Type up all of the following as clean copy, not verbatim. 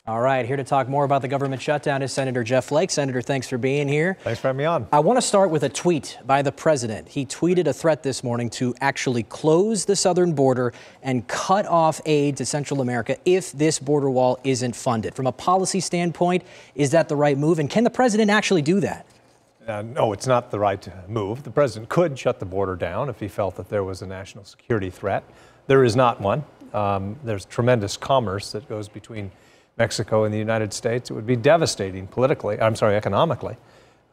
All right, here to talk more about the government shutdown is Senator Jeff Flake. Senator, thanks for being here. Thanks for having me on. I want to start with a tweet by the president. He tweeted a threat this morning to actually close the southern border and cut off aid to Central America if this border wall isn't funded. From a policy standpoint, is that the right move? And can the president actually do that? No, it's not the right move. The president could shut the border down if he felt that there was a national security threat. There is not one. There's tremendous commerce that goes between Mexico and the United States. It would be devastating economically,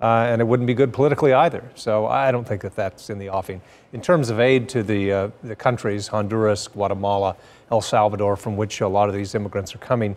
and it wouldn't be good politically either. So I don't think that that's in the offing. In terms of aid to the countries, Honduras, Guatemala, El Salvador, from which a lot of these immigrants are coming,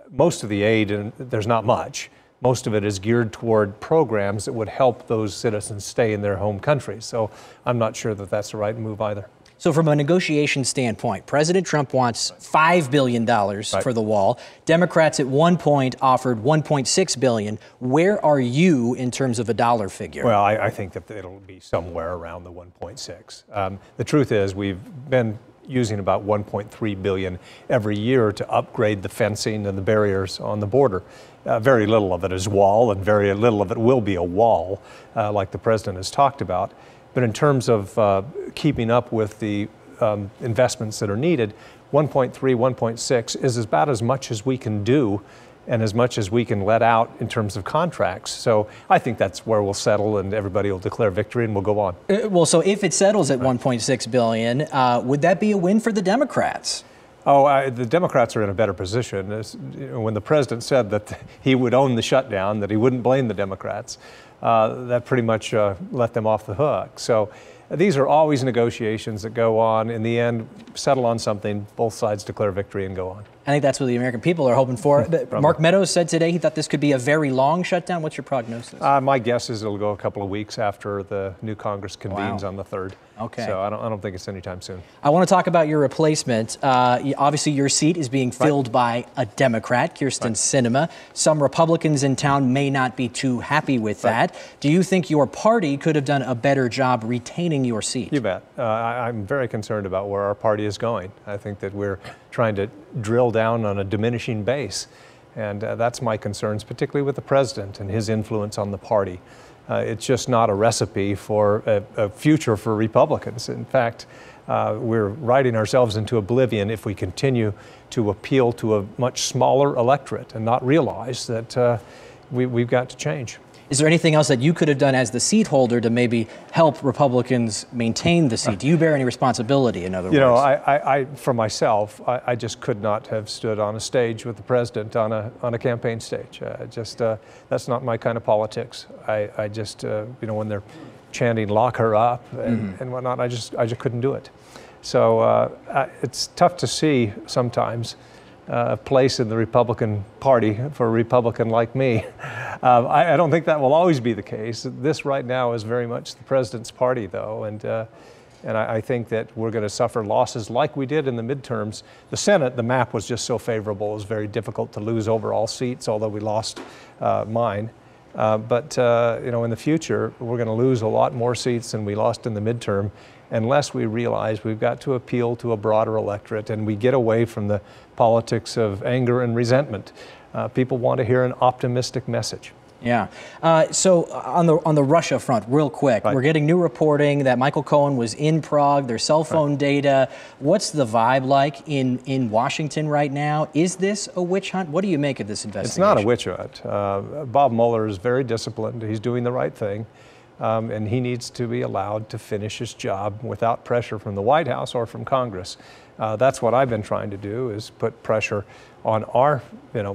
most of the aid, and there's not much, most of it is geared toward programs that would help those citizens stay in their home countries. So I'm not sure that that's the right move either. So from a negotiation standpoint, President Trump wants $5 billion for the wall. Democrats at one point offered $1.6 billion. Where are you in terms of a dollar figure? Well, I think that it'll be somewhere around the 1.6. The truth is we've been using about 1.3 billion every year to upgrade the fencing and the barriers on the border. Very little of it is wall, and very little of it will be a wall, like the president has talked about. But in terms of keeping up with the investments that are needed, 1.3, 1.6 is about as much as we can do and as much as we can let out in terms of contracts. So I think that's where we'll settle, and everybody will declare victory and we'll go on. Well, so if it settles at 1.6 billion, would that be a win for the Democrats? Oh, the Democrats are in a better position. When the president said that he would own the shutdown, that he wouldn't blame the Democrats, that pretty much let them off the hook. So these are always negotiations that go on. In the end, settle on something, both sides declare victory and go on. I think that's what the American people are hoping for. Mark Meadows said today he thought this could be a very long shutdown. What's your prognosis? My guess is it'll go a couple of weeks after the new Congress convenes on the 3rd. Okay. So I don't think it's anytime soon. I want to talk about your replacement. Obviously, your seat is being filled by a Democrat, Kyrsten Sinema. Some Republicans in town may not be too happy with that. Do you think your party could have done a better job retaining your seat? You bet. I'm very concerned about where our party is going. I think that we're trying to drill down on a diminishing base. And that's my concerns, particularly with the president and his influence on the party. It's just not a recipe for a future for Republicans. In fact, we're writing ourselves into oblivion if we continue to appeal to a much smaller electorate and not realize that we've got to change. Is there anything else that you could have done as the seat holder to maybe help Republicans maintain the seat? Do you bear any responsibility, in other words? You know, I for myself, I just could not have stood on a stage with the president on a campaign stage. That's not my kind of politics. I just, you know, when they're chanting "lock her up" and whatnot, I just couldn't do it. So it's tough to see sometimes a place in the Republican Party for a Republican like me. I don't think that will always be the case. This right now is very much the president's party, though, and I think that we're going to suffer losses like we did in the midterms. The Senate, the map was just so favorable. It was very difficult to lose overall seats, although we lost mine. But you know, in the future, we're going to lose a lot more seats than we lost in the midterm, unless we realize we've got to appeal to a broader electorate and we get away from the politics of anger and resentment. People want to hear an optimistic message. Yeah. So on the Russia front, real quick, we're getting new reporting that Michael Cohen was in Prague, their cell phone data. What's the vibe like in Washington right now? Is this a witch hunt? What do you make of this investigation? It's not a witch hunt. Bob Mueller is very disciplined. He's doing the right thing. And he needs to be allowed to finish his job without pressure from the White House or from Congress. That's what I've been trying to do, is put pressure on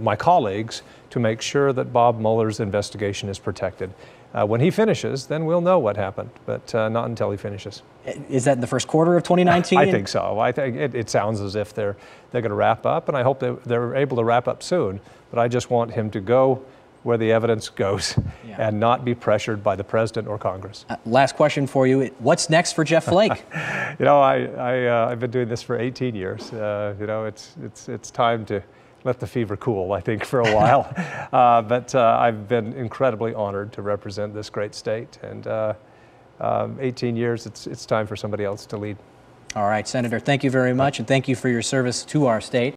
my colleagues to make sure that Bob Mueller's investigation is protected. When he finishes, then we'll know what happened, but not until he finishes. Is that in the first quarter of 2019? I think so. I think it sounds as if they're going to wrap up, and I hope they're able to wrap up soon. But I just want him to go where the evidence goes and not be pressured by the president or Congress. Last question for you. What's next for Jeff Flake? You know, I've been doing this for 18 years. You know, it's time to let the fever cool, I think, for a while. But I've been incredibly honored to represent this great state. And 18 years, it's time for somebody else to lead. All right, Senator, thank you very much, and thank you for your service to our state.